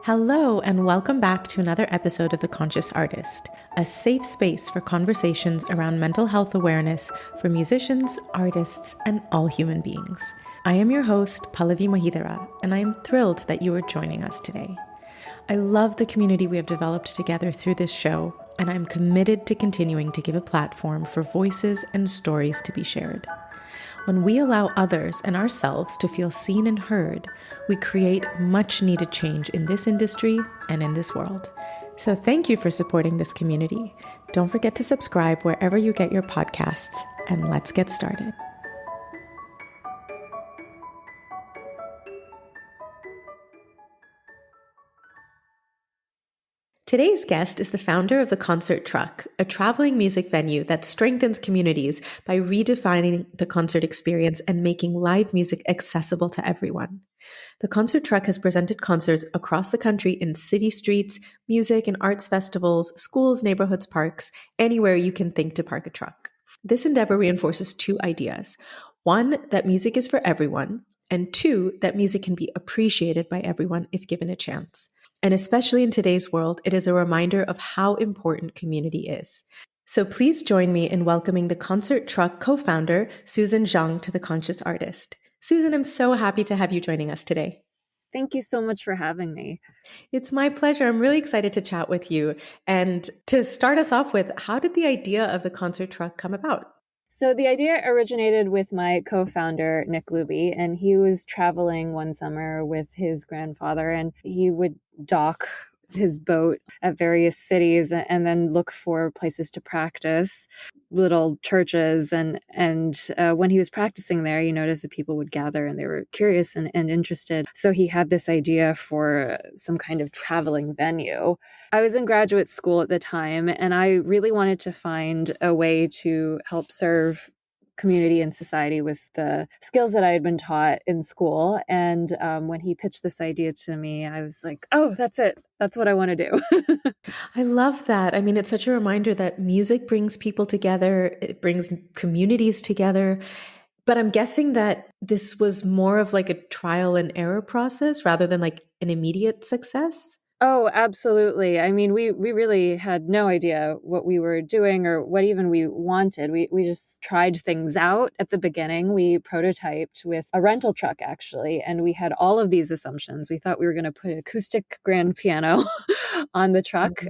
Hello, and welcome back to another episode of The Conscious Artist, a safe space for conversations around mental health awareness for musicians, artists, and all human beings. I am your host, Pallavi Mahidara, and I am thrilled that you are joining us today. I love the community we have developed together through this show, and I'm committed to continuing to give a platform for voices and stories to be shared. When we allow others and ourselves to feel seen and heard, we create much needed change in this industry and in this world. So thank you for supporting this community. Don't forget to subscribe wherever you get your podcasts, and let's get started. Today's guest is the founder of the Concert Truck, a traveling music venue that strengthens communities by redefining the concert experience and making live music accessible to everyone. The Concert Truck has presented concerts across the country in city streets, music and arts festivals, schools, neighborhoods, parks, anywhere you can think to park a truck. This endeavor reinforces two ideas. One, that music is for everyone, and two, that music can be appreciated by everyone if given a chance. And especially in today's world, it is a reminder of how important community is. So please join me in welcoming the Concert Truck co-founder, Susan Zhang, to The Conscious Artist. Susan, I'm so happy to have you joining us today. Thank you so much for having me. It's my pleasure. I'm really excited to chat with you. And to start us off with, how did the idea of the Concert Truck come about? So the idea originated with my co-founder, Nick Luby, and he was traveling one summer with his grandfather, and he would dock his boat at various cities and then look for places to practice, little churches. And when he was practicing there, he noticed that people would gather and they were curious and interested. So he had this idea for some kind of traveling venue. I was in graduate school at the time, and I really wanted to find a way to help serve community and society with the skills that I had been taught in school. And when he pitched this idea to me, I was like, oh, that's it. That's what I want to do. I love that. I mean, it's such a reminder that music brings people together. It brings communities together. But I'm guessing that this was more of like a trial and error process rather than like an immediate success. Oh, absolutely. I mean, we really had no idea what we were doing or what even we wanted. We just tried things out at the beginning. We prototyped with a rental truck, actually, and we had all of these assumptions. We thought we were going to put an acoustic grand piano on the truck,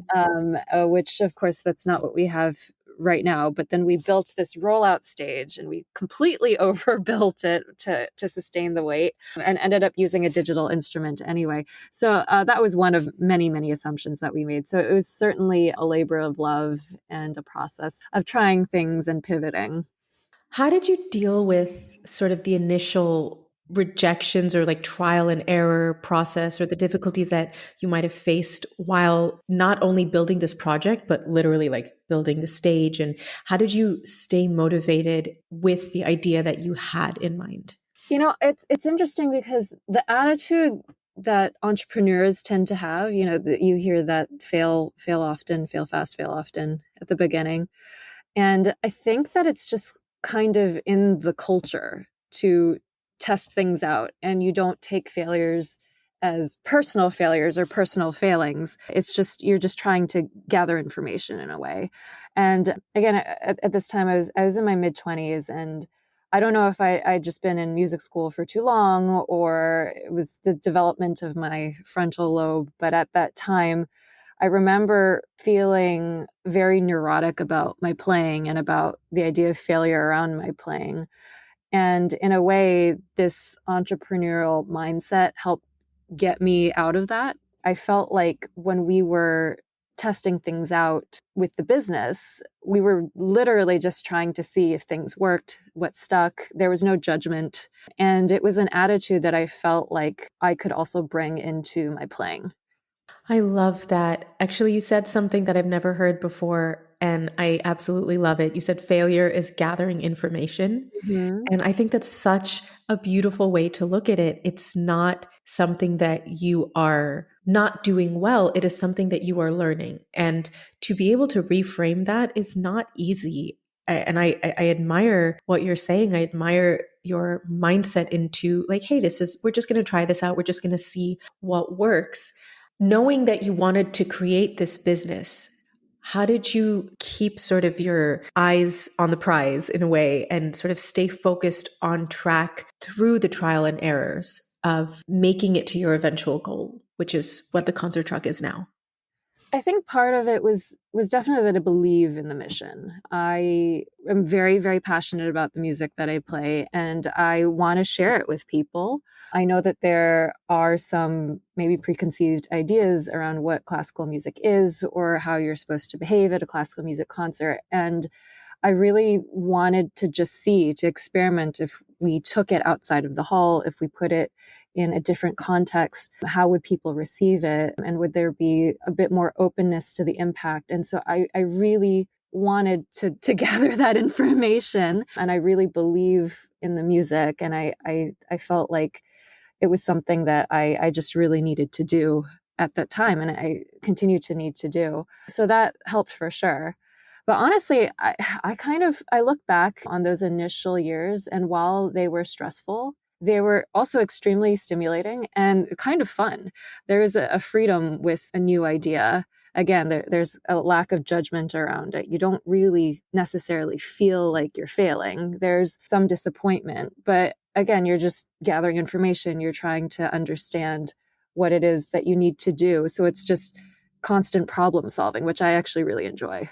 which, of course, that's not what we have right now. But then we built this rollout stage and we completely overbuilt it to sustain the weight and ended up using a digital instrument anyway. So that was one of many, many assumptions that we made. So it was certainly a labor of love and a process of trying things and pivoting. How did you deal with sort of the initial rejections or like trial and error process or the difficulties that you might have faced while not only building this project, but literally like building the stage? And how did you stay motivated with the idea that you had in mind? You know, it's interesting because the attitude that entrepreneurs tend to have, you hear that fail often, fail fast, fail often at the beginning. And I think that it's just kind of in the culture to test things out, and you don't take failures as personal failures or personal failings. It's just, you're just trying to gather information in a way. And again, at this time, I was in my mid-20s, and I don't know if I'd just been in music school for too long or it was the development of my frontal lobe. But at that time, I remember feeling very neurotic about my playing and about the idea of failure around my playing. And in a way, this entrepreneurial mindset helped get me out of that. I felt like when we were testing things out with the business, we were literally just trying to see if things worked, what stuck. There was no judgment. And it was an attitude that I felt like I could also bring into my playing. I love that. Actually, you said something that I've never heard before, and I absolutely love it. You said failure is gathering information. Mm-hmm. And I think that's such a beautiful way to look at it. It's not something that you are not doing well, it is something that you are learning. And to be able to reframe that is not easy. And I admire what you're saying. I admire your mindset into like, hey, we're just going to try this out. We're just going to see what works. Knowing that you wanted to create this business, how did you keep sort of your eyes on the prize in a way and sort of stay focused on track through the trial and errors of making it to your eventual goal, which is what the concert truck is now? I think part of it was definitely that I believe in the mission. I am very, very passionate about the music that I play, and I want to share it with people. I know that there are some maybe preconceived ideas around what classical music is or how you're supposed to behave at a classical music concert. And I really wanted to just see, to experiment if we took it outside of the hall, if we put it in a different context, how would people receive it? And would there be a bit more openness to the impact? And so I really wanted to gather that information. And I really believe in the music. And I felt like it was something that I just really needed to do at that time. And I continue to need to do. So that helped for sure. But honestly, I look back on those initial years, and while they were stressful, they were also extremely stimulating and kind of fun. There's a freedom with a new idea. Again, there's a lack of judgment around it. You don't really necessarily feel like you're failing. There's some disappointment, but again, you're just gathering information. You're trying to understand what it is that you need to do. So it's just constant problem solving, which I actually really enjoy.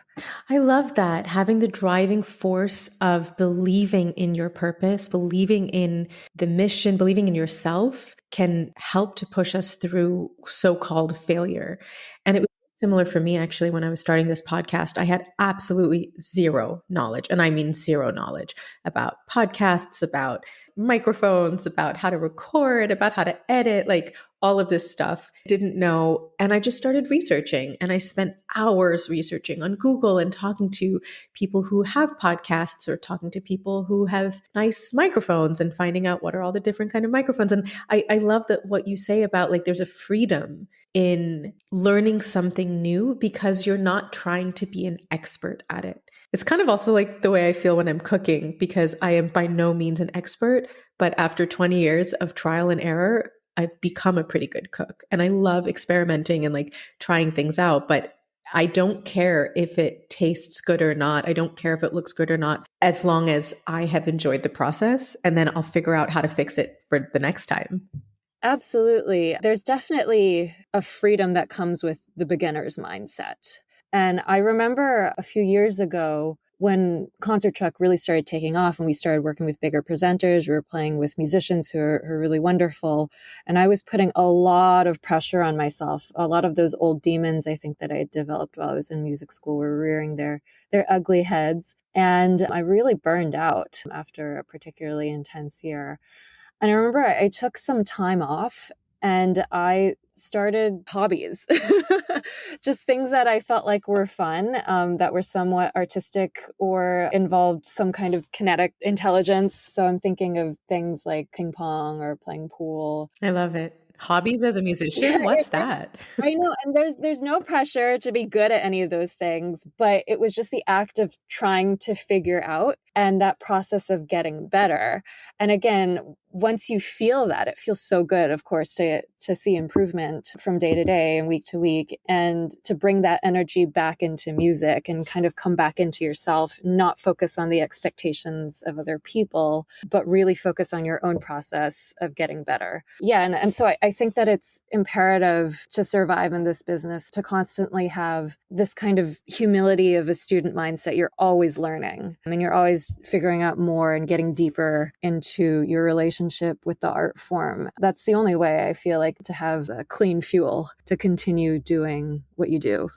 I love that. Having the driving force of believing in your purpose, believing in the mission, believing in yourself can help to push us through so called failure. And it was similar for me, actually, when I was starting this podcast. I had absolutely zero knowledge, and I mean zero knowledge about podcasts, about microphones, about how to record, about how to edit, like all of this stuff. Didn't know. And I just started researching, and I spent hours researching on Google and talking to people who have podcasts or talking to people who have nice microphones and finding out what are all the different kind of microphones. And I love that what you say about like there's a freedom in learning something new because you're not trying to be an expert at it. It's kind of also like the way I feel when I'm cooking because I am by no means an expert, but after 20 years of trial and error, I've become a pretty good cook. And I love experimenting and like trying things out, but I don't care if it tastes good or not. I don't care if it looks good or not, as long as I have enjoyed the process and then I'll figure out how to fix it for the next time. Absolutely. There's definitely a freedom that comes with the beginner's mindset. And I remember a few years ago when Concert Truck really started taking off and we started working with bigger presenters, we were playing with musicians who are really wonderful. And I was putting a lot of pressure on myself. A lot of those old demons I think that I had developed while I was in music school were rearing their ugly heads. And I really burned out after a particularly intense year. And I remember I took some time off and I started hobbies, just things that I felt like were fun, that were somewhat artistic or involved some kind of kinetic intelligence. So I'm thinking of things like ping pong or playing pool. I love it. Hobbies as a Yeah, musician? What's that? I know, and there's no pressure to be good at any of those things, but it was just the act of trying to figure out and that process of getting better. And again, once you feel that, it feels so good, of course, to see improvement from day to day and week to week, and to bring that energy back into music and kind of come back into yourself, not focus on the expectations of other people, but really focus on your own process of getting better. Yeah, and so I think that it's imperative to survive in this business to constantly have this kind of humility of a student mindset. You're always learning. I mean, you're always figuring out more and getting deeper into your relationship with the art form. That's the only way I feel like to have a clean fuel to continue doing what you do.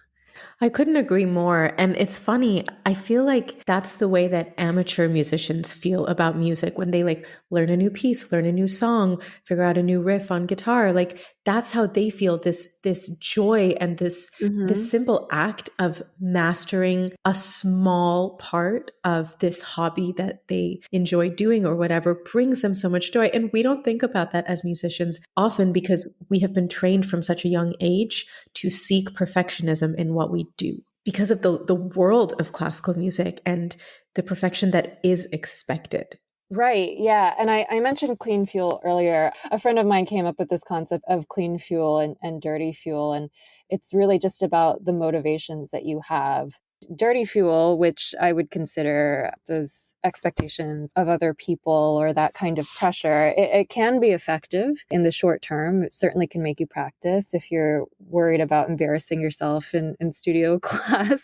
I couldn't agree more. And it's funny, I feel like that's the way that amateur musicians feel about music when they like learn a new piece, learn a new song, figure out a new riff on guitar. Like that's how they feel this joy and this Mm-hmm. simple act of mastering a small part of this hobby that they enjoy doing or whatever brings them so much joy. And we don't think about that as musicians often because we have been trained from such a young age to seek perfectionism in what we do because of the world of classical music and the perfection that is expected. Right. Yeah. And I mentioned clean fuel earlier. A friend of mine came up with this concept of clean fuel and dirty fuel. And it's really just about the motivations that you have. Dirty fuel, which I would consider those expectations of other people or that kind of pressure, it can be effective in the short term. It certainly can make you practice if you're worried about embarrassing yourself in studio class.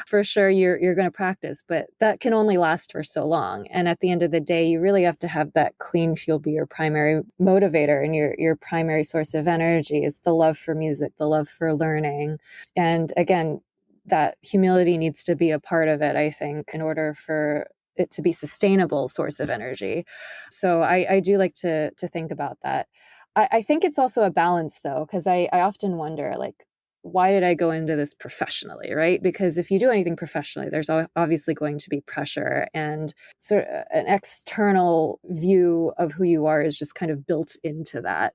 For sure, you're going to practice, but that can only last for so long. And at the end of the day, you really have to have that clean fuel be your primary motivator and your primary source of energy. Is the love for music, the love for learning. And again, that humility needs to be a part of it, I think, in order for it to be sustainable source of energy. So I do like to think about that. I think it's also a balance though, because I often wonder, like, why did I go into this professionally, right? Because if you do anything professionally, there's obviously going to be pressure, and sort of an external view of who you are is just kind of built into that.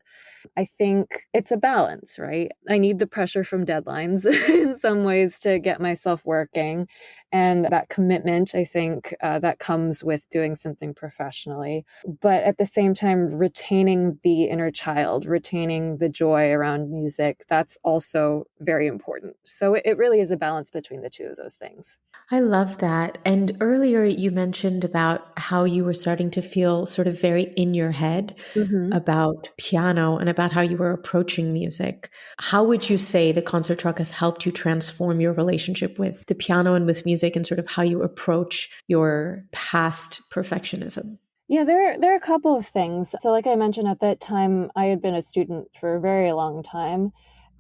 I think it's a balance, right? I need the pressure from deadlines in some ways to get myself working. And that commitment, I think, that comes with doing something professionally. But at the same time, retaining the inner child, retaining the joy around music, that's also very important. So it really is a balance between the two of those things. I love that. And earlier you mentioned about how you were starting to feel sort of very in your head Mm-hmm. about piano and about how you were approaching music. How would you say the concert truck has helped you transform your relationship with the piano and with music and sort of how you approach your past perfectionism? Yeah, there are a couple of things. So like I mentioned, at that time, I had been a student for a very long time.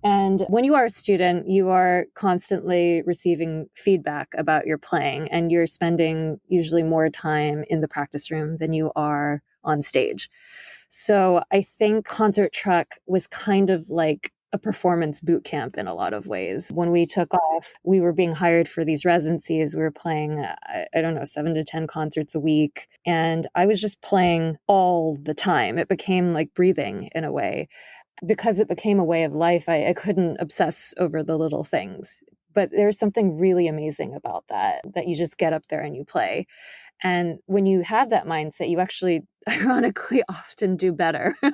And when you are a student, you are constantly receiving feedback about your playing, and you're spending usually more time in the practice room than you are on stage. So I think Concert Truck was kind of like a performance boot camp in a lot of ways. When we took off, we were being hired for these residencies. We were playing, I don't know, 7 to 10 concerts a week. And I was just playing all the time. It became like breathing in a way. Because it became a way of life, I couldn't obsess over the little things. But there's something really amazing about that you just get up there and you play. And when you have that mindset, you actually, ironically, often do better a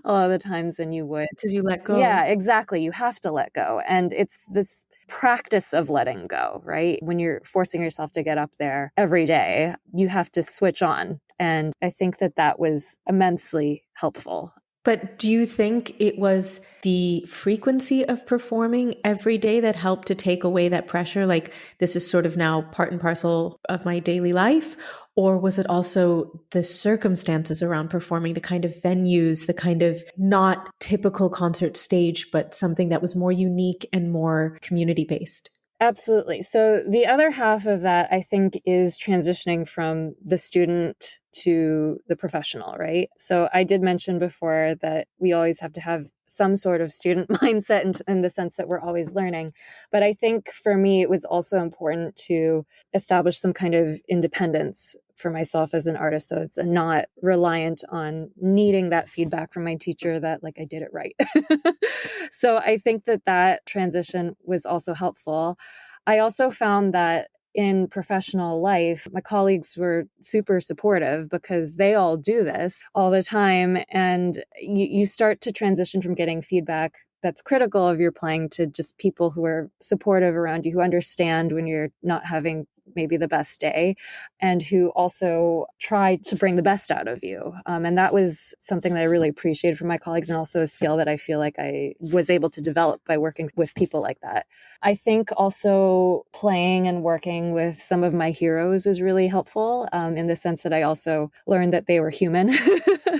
lot of the times than you would. Because you let Yeah, go. exactly. You have to let go. And it's this practice of letting go, right? When you're forcing yourself to get up there every day, you have to switch on. And I think that was immensely helpful. But do you think it was the frequency of performing every day that helped to take away that pressure? Like, this is sort of now part and parcel of my daily life? Or was it also the circumstances around performing, the kind of venues, the kind of not typical concert stage, but something that was more unique and more community based? Absolutely. So the other half of that, I think, is transitioning from the student to the professional, right? So I did mention before that we always have to have some sort of student mindset in the sense that we're always learning. But I think for me, it was also important to establish some kind of independence for myself as an artist. So it's not reliant on needing that feedback from my teacher that like I did it right. So I think that transition was also helpful. I also found that in professional life, my colleagues were super supportive because they all do this all the time. And you start to transition from getting feedback that's critical of your playing to just people who are supportive around you, who understand when you're not having maybe the best day, and who also try to bring the best out of you. And that was something that I really appreciated from my colleagues, and also a skill that I feel like I was able to develop by working with people like that. I think also playing and working with some of my heroes was really helpful, in the sense that I also learned that they were human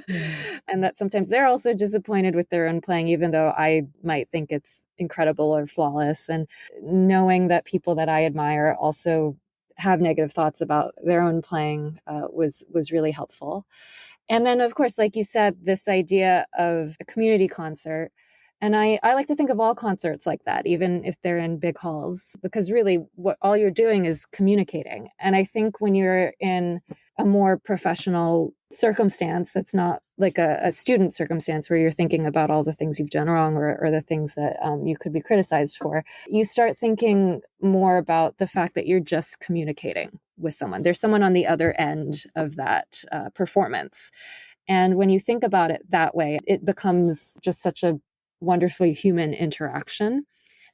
Mm. and that sometimes they're also disappointed with their own playing, even though I might think it's incredible or flawless. And knowing that people that I admire also have negative thoughts about their own playing was really helpful. And then, of course, like you said, this idea of a community concert. And I like to think of all concerts like that, even if they're in big halls, because really what all you're doing is communicating. And I think when you're in a more professional circumstance that's not like a student circumstance where you're thinking about all the things you've done wrong, or the things that you could be criticized for, you start thinking more about the fact that you're just communicating with someone. There's someone on the other end of that performance. And when you think about it that way, it becomes just such a wonderfully human interaction.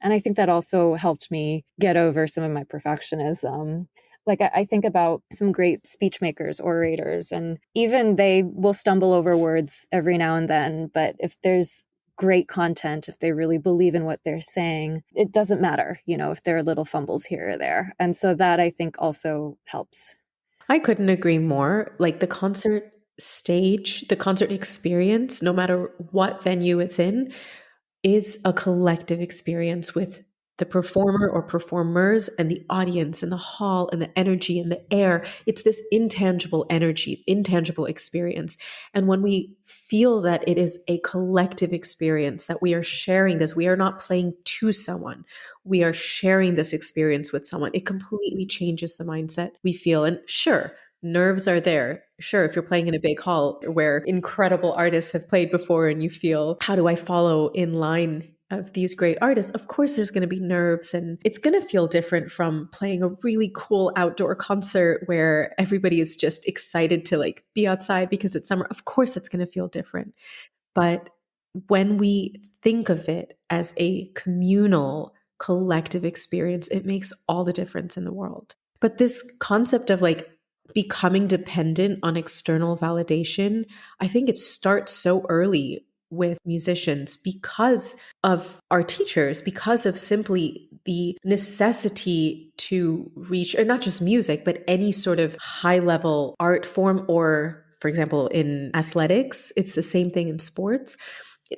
And I think that also helped me get over some of my perfectionism. Like I think about some great speech makers, orators, and even they will stumble over words every now and then. But if there's great content, if they really believe in what they're saying, it doesn't matter, if there are little fumbles here or there. And so that I think also helps. I couldn't agree more. Like the concert stage, the concert experience, no matter what venue it's in, is a collective experience with the performer or performers and the audience and the hall and the energy and the air. It's this intangible energy, intangible experience. And when we feel that it is a collective experience, that we are sharing this, we are not playing to someone, we are sharing this experience with someone, it completely changes the mindset we feel. And sure, nerves are there. Sure, if you're playing in a big hall where incredible artists have played before and you feel, how do I follow in line of these great artists? Of course, there's going to be nerves and it's going to feel different from playing a really cool outdoor concert where everybody is just excited to like be outside because it's summer. Of course, it's going to feel different. But when we think of it as a communal, collective experience, it makes all the difference in the world. But this concept of like becoming dependent on external validation, I think it starts so early with musicians because of our teachers, because of simply the necessity to reach, or not just music, but any sort of high level art form, or for example, in athletics, it's the same thing in sports.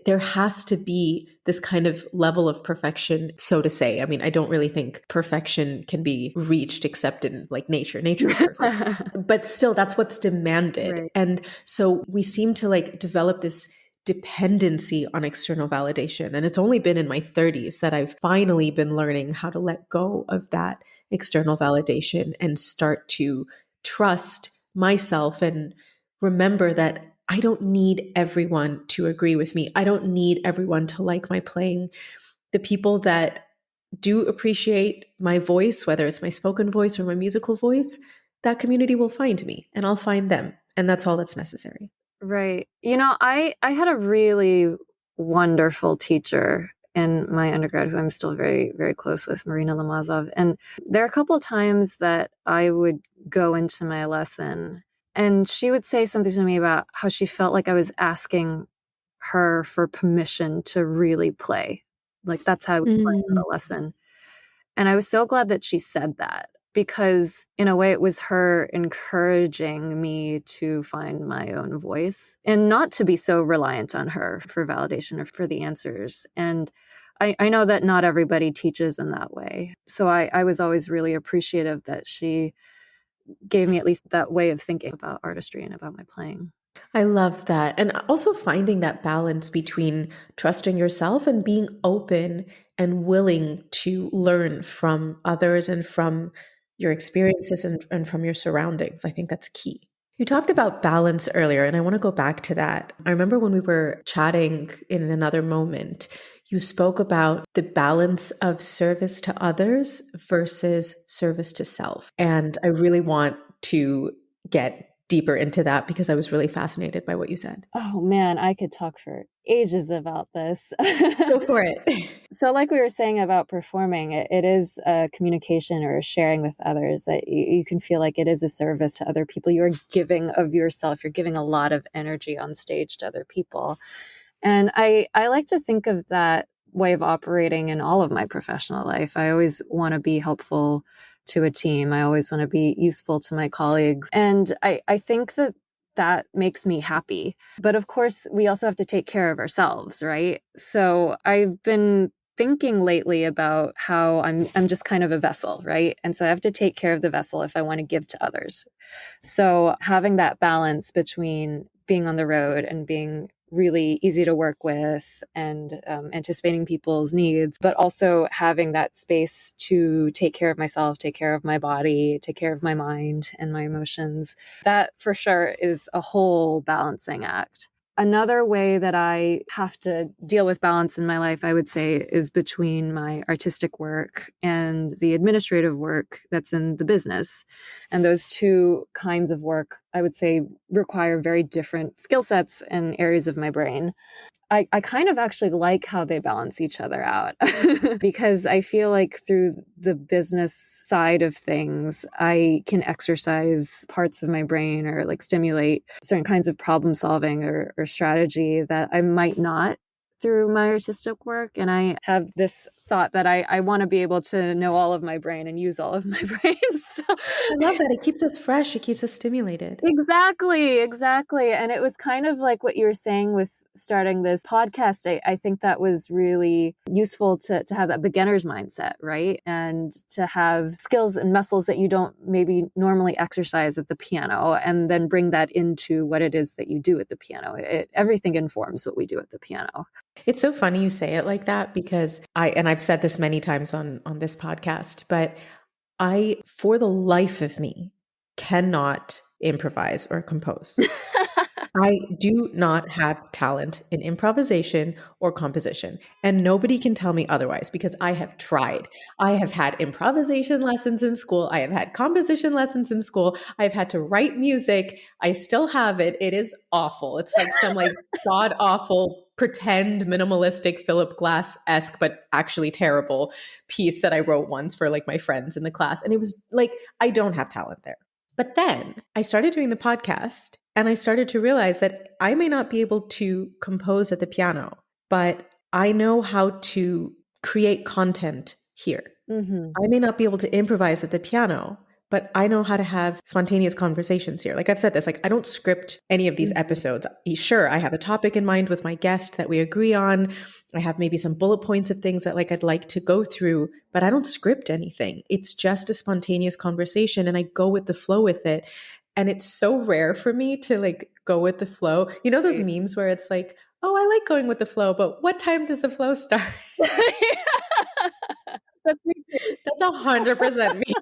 There has to be this kind of level of perfection, so to say. I mean, I don't really think perfection can be reached except in like nature. Nature is perfect. But still, that's what's demanded. Right. And so we seem to like develop this dependency on external validation. And it's only been in my 30s that I've finally been learning how to let go of that external validation and start to trust myself and remember that I don't need everyone to agree with me. I don't need everyone to like my playing. The people that do appreciate my voice, whether it's my spoken voice or my musical voice, that community will find me and I'll find them. And that's all that's necessary. Right. I had a really wonderful teacher in my undergrad who I'm still very, very close with, Marina Lamazov. And there are a couple of times that I would go into my lesson and she would say something to me about how she felt like I was asking her for permission to really play. Like that's how I was playing at Mm. a lesson. And I was so glad that she said that because, in a way, it was her encouraging me to find my own voice and not to be so reliant on her for validation or for the answers. And I know that not everybody teaches in that way. So I was always really appreciative that she gave me at least that way of thinking about artistry and about my playing. I love that. And also finding that balance between trusting yourself and being open and willing to learn from others and from your experiences and from your surroundings. I think that's key. You talked about balance earlier, and I want to go back to that. I remember when we were chatting in another moment, you spoke about the balance of service to others versus service to self. And I really want to get deeper into that because I was really fascinated by what you said. Oh man, I could talk for ages about this. Go for it. So, like we were saying about performing, it is a communication or a sharing with others that you can feel like it is a service to other people. You're giving of yourself, you're giving a lot of energy on stage to other people. And I like to think of that way of operating in all of my professional life. I always want to be helpful to a team. I always want to be useful to my colleagues. And I think that that makes me happy. But of course, we also have to take care of ourselves, right? So I've been thinking lately about how I'm just kind of a vessel, right? And so I have to take care of the vessel if I want to give to others. So having that balance between being on the road and being really easy to work with and anticipating people's needs, but also having that space to take care of myself, take care of my body, take care of my mind and my emotions. That for sure is a whole balancing act. Another way that I have to deal with balance in my life, I would say, is between my artistic work and the administrative work that's in the business. And those two kinds of work, I would say, require very different skill sets and areas of my brain. I kind of actually like how they balance each other out because I feel like through the business side of things, I can exercise parts of my brain or like stimulate certain kinds of problem solving or strategy that I might not through my artistic work. And I have this thought that I want to be able to know all of my brain and use all of my brain. So I love that. It keeps us fresh. It keeps us stimulated. exactly, exactly. And it was kind of like what you were saying with starting this podcast. I think that was really useful to have that beginner's mindset, right? And to have skills and muscles that you don't maybe normally exercise at the piano, and then bring that into what it is that you do at the piano. Everything informs what we do at the piano. It's so funny you say it like that because I've said this many times on this podcast, but I, for the life of me, cannot improvise or compose. I do not have talent in improvisation or composition, and nobody can tell me otherwise because I have tried. I have had improvisation lessons in school. I have had composition lessons in school. I've had to write music. I still have it. It is awful. It's like some like god awful pretend minimalistic Philip Glass-esque but actually terrible piece that I wrote once for like my friends in the class, and it was like I don't have talent there. But then I started doing the podcast and I started to realize that I may not be able to compose at the piano, but I know how to create content here. Mm-hmm. I may not be able to improvise at the piano, but I know how to have spontaneous conversations here. Like I've said this, like I don't script any of these Mm-hmm. episodes. Sure, I have a topic in mind with my guest that we agree on. I have maybe some bullet points of things that like I'd like to go through, but I don't script anything. It's just a spontaneous conversation and I go with the flow with it. And it's so rare for me to like go with the flow. You know those Right. memes where it's like, "Oh, I like going with the flow, but what time does the flow start?" That's me too. That's 100% me.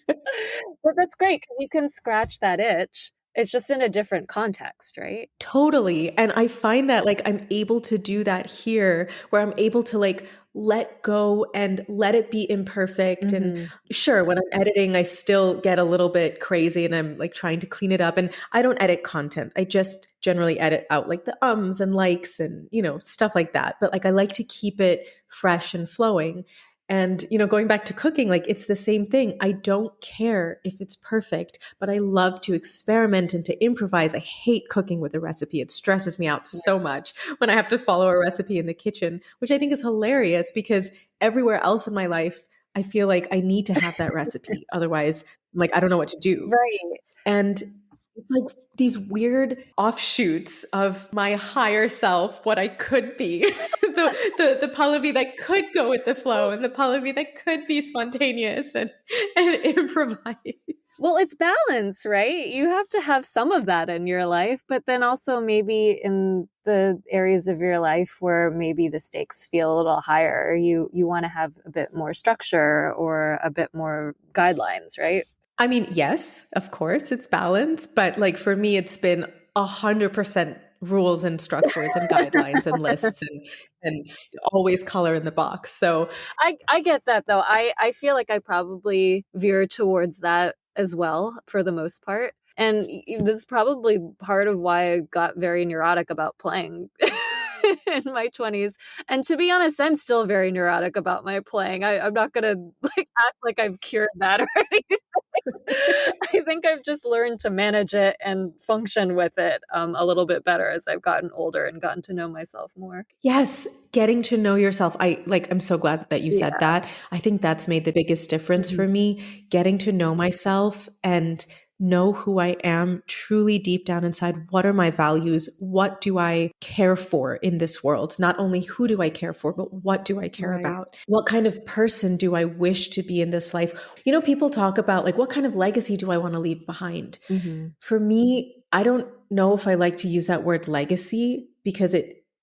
But that's great because you can scratch that itch. It's just in a different context, right? Totally. And I find that like I'm able to do that here where I'm able to like let go and let it be imperfect. And Mm-hmm. sure, when I'm editing, I still get a little bit crazy and I'm like trying to clean it up. And I don't edit content. I just generally edit out like the ums and likes and, stuff like that. But like I like to keep it fresh and flowing. And, going back to cooking, like it's the same thing. I don't care if it's perfect, but I love to experiment and to improvise. I hate cooking with a recipe. It stresses me out so much when I have to follow a recipe in the kitchen, which I think is hilarious because everywhere else in my life, I feel like I need to have that recipe. Otherwise, like, I don't know what to do. Right. And it's like these weird offshoots of my higher self, what I could be, the Pallavi that could go with the flow and the Pallavi that could be spontaneous and improvise. Well, it's balance, right? You have to have some of that in your life, but then also maybe in the areas of your life where maybe the stakes feel a little higher, you want to have a bit more structure or a bit more guidelines, right? I mean, yes, of course, it's balance, but like for me, it's been 100% rules and structures and guidelines and lists and always color in the box. So I get that though. I feel like I probably veer towards that as well for the most part. And this is probably part of why I got very neurotic about playing in my 20s. And to be honest, I'm still very neurotic about my playing. I'm not gonna like act like I've cured that or anything. I think I've just learned to manage it and function with it a little bit better as I've gotten older and gotten to know myself more. yes, getting to know yourself. I'm so glad that you said Yeah. that. I think that's made the biggest difference Mhm. for me, getting to know myself and know who I am truly deep down inside. What are my values? What do I care for in this world? Not only who do I care for, but what do I care Right. about? What kind of person do I wish to be in this life? People talk about like, what kind of legacy do I want to leave behind? Mhm. For me, I don't know if I like to use that word legacy because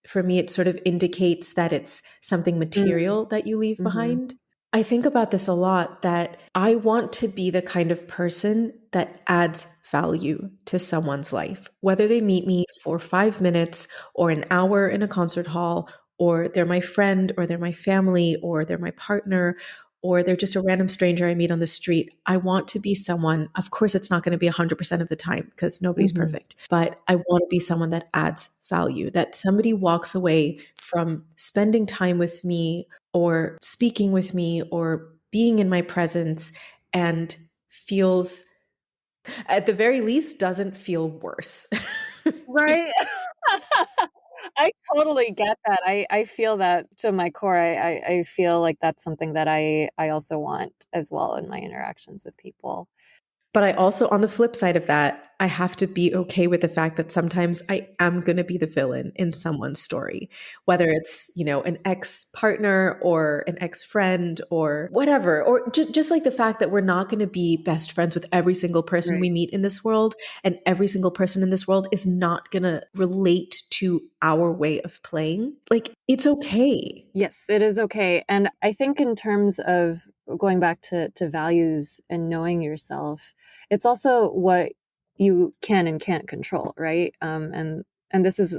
for me, it sort of indicates that it's something Mm. material that you leave Mhm. behind. I think about this a lot that I want to be the kind of person that adds value to someone's life, whether they meet me for 5 minutes or an hour in a concert hall, or they're my friend, or they're my family, or they're my partner, or they're just a random stranger I meet on the street. I want to be someone, of course, it's not going to be 100% of the time because nobody's Hmm. perfect, but I want to be someone that adds value, that somebody walks away from spending time with me or speaking with me or being in my presence and feels, at the very least, doesn't feel worse. Right. I totally get that. I feel that to my core. I feel like that's something that I also want as well in my interactions with people. But I also, on the flip side of that, I have to be okay with the fact that sometimes I am going to be the villain in someone's story, whether it's, an ex partner or an ex friend or whatever, or just like the fact that we're not going to be best friends with every single person we Right. meet in this world. And every single person in this world is not going to relate to our way of playing. Like, it's okay. Yes, it is okay. And I think in terms of going back to values and knowing yourself, it's also what you can and can't control, right? And this is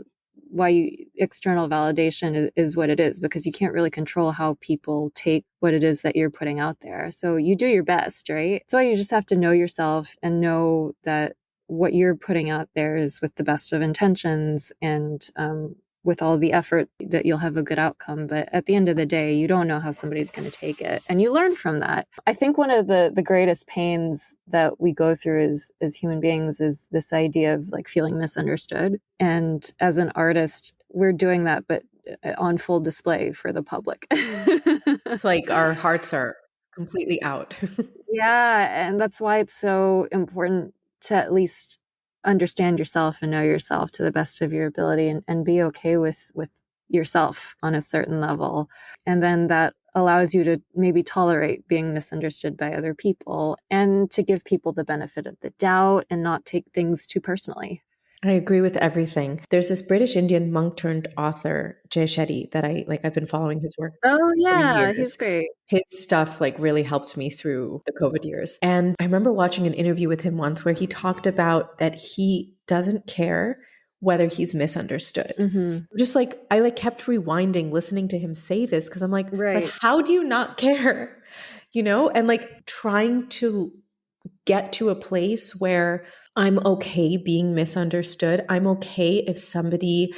why external validation is what it is, because you can't really control how people take what it is that you're putting out there. So you do your best, right? So you just have to know yourself and know that what you're putting out there is with the best of intentions and with all the effort, that you'll have a good outcome. But at the end of the day, you don't know how somebody's going to take it. And you learn from that. I think one of the greatest pains that we go through as human beings is this idea of like feeling misunderstood. And as an artist, we're doing that, but on full display for the public. It's like our hearts are completely out. Yeah, and that's why it's so important to at least understand yourself and know yourself to the best of your ability, and be okay with yourself on a certain level. And then that allows you to maybe tolerate being misunderstood by other people and to give people the benefit of the doubt and not take things too personally. I agree with everything. There's this British Indian monk turned author, Jay Shetty, that I've been following his work Oh for yeah, he's years. great. His stuff like really helped me through the COVID years. And I remember watching an interview with him once where he talked about that he doesn't care whether he's misunderstood. Hmm. Just like I like kept rewinding listening to him say this because I'm like, but Right. how do you not care? And like trying to get to a place where I'm okay being misunderstood. I'm okay if somebody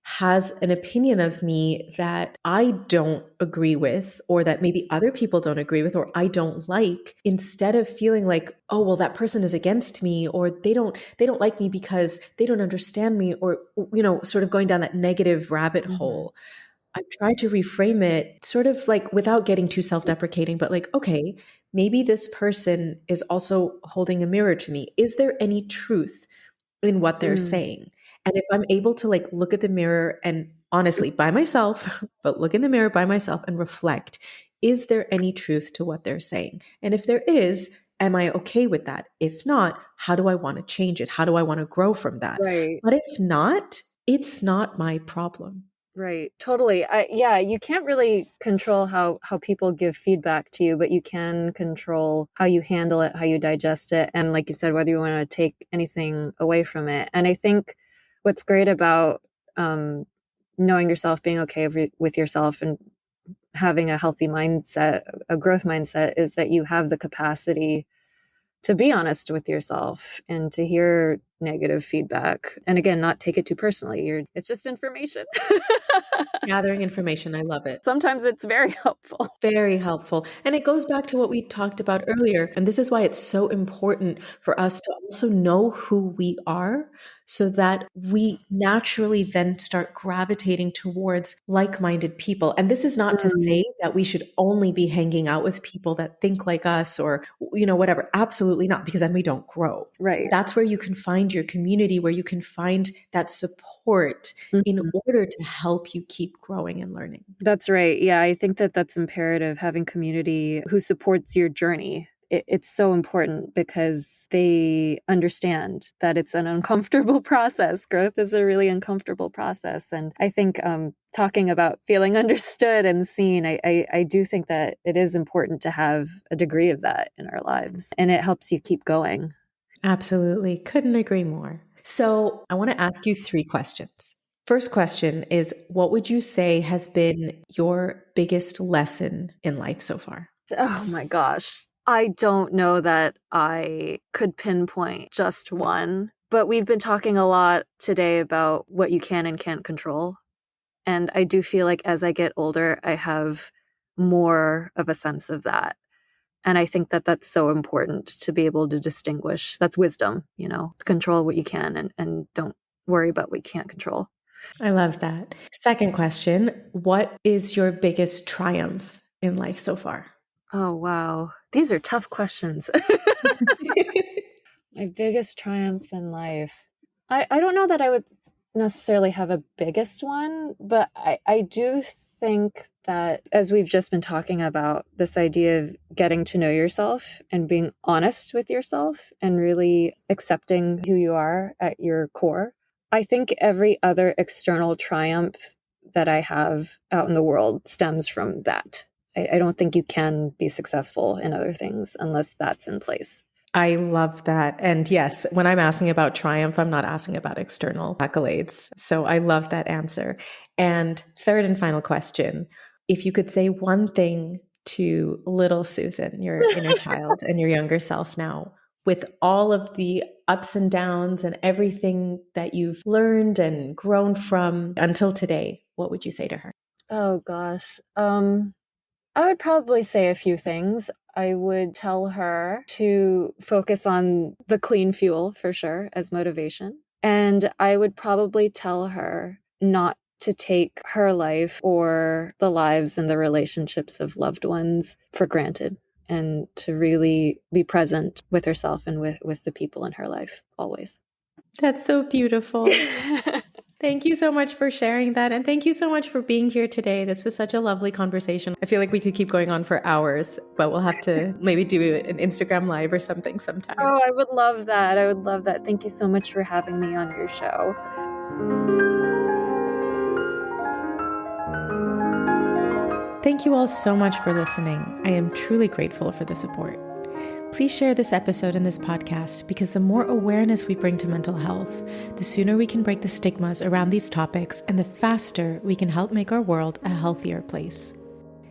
has an opinion of me that I don't agree with, or that maybe other people don't agree with, or I don't like, instead of feeling like, oh, well, that person is against me, or they don't like me because they don't understand me, or, sort of going down that negative rabbit Hmm. hole. I've tried to reframe it sort of like without getting too self deprecating, but like, okay, maybe this person is also holding a mirror to me. Is there any truth in what they're Mm. saying? And if I'm able to like look at the mirror and honestly by myself, but look in the mirror by myself and reflect, is there any truth to what they're saying? And if there is, am I okay with that? If not, how do I want to change it? How do I want to grow from that? Right. But if not, it's not my problem. Right. Totally. Yeah, you can't really control how people give feedback to you, but you can control how you handle it, how you digest it, and like you said, whether you want to take anything away from it. And I think what's great about um, knowing yourself, being okay with yourself, and having a healthy mindset, a growth mindset, is that you have the capacity to be honest with yourself and to hear negative feedback. And again, not take it too personally. It's just information. Gathering information, I love it. Sometimes it's very helpful. Very helpful. And it goes back to what we talked about earlier. And this is why it's so important for us to also know who we are so that we naturally then start gravitating towards like minded people. And this is not to Mm, say that we should only be hanging out with people that think like us or, whatever. Absolutely not, because then we don't grow. right. That's where you can find your community, where you can find that support in Mhm. order to help you keep growing and learning. That's right. Yeah, I think that that's imperative, having community who supports your journey. It's so important because they understand that it's an uncomfortable process. Growth is a really uncomfortable process. And I think talking about feeling understood and seen, I do think that it is important to have a degree of that in our lives. And it helps you keep going. Absolutely. Couldn't agree more. So I want to ask you three questions. First question is, what would you say has been your biggest lesson in life so far? Oh my gosh. I don't know that I could pinpoint just one, but we've been talking a lot today about what you can and can't control. And I do feel like as I get older, I have more of a sense of that. And I think that that's so important to be able to distinguish. That's wisdom, control what you can and don't worry about what you can't control. I love that. Second question, what is your biggest triumph in life so far? Oh, wow. These are tough questions. My biggest triumph in life. I don't know that I would necessarily have a biggest one, but I do think that as we've just been talking about this idea of getting to know yourself and being honest with yourself and really accepting who you are at your core, I think every other external triumph that I have out in the world stems from that. I don't think you can be successful in other things unless that's in place. I love that. And yes, when I'm asking about triumph, I'm not asking about external accolades. So I love that answer. And third and final question, if you could say one thing to little Susan, your inner child and your younger self now, with all of the ups and downs and everything that you've learned and grown from until today, what would you say to her? Oh gosh. I would probably say a few things. I would tell her to focus on the clean fuel for sure as motivation. And I would probably tell her not to take her life or the lives and the relationships of loved ones for granted and to really be present with herself and with the people in her life always. That's so beautiful. Thank you so much for sharing that. And thank you so much for being here today. This was such a lovely conversation. I feel like we could keep going on for hours, but we'll have to maybe do an Instagram live or something sometime. Oh, I would love that. I would love that. Thank you so much for having me on your show. Thank you all so much for listening. I am truly grateful for the support. Please share this episode and this podcast because the more awareness we bring to mental health, the sooner we can break the stigmas around these topics and the faster we can help make our world a healthier place.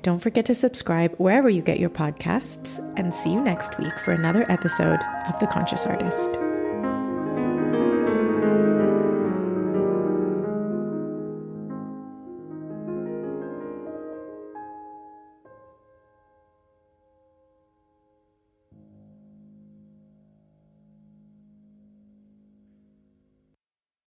Don't forget to subscribe wherever you get your podcasts and see you next week for another episode of The Conscious Artist.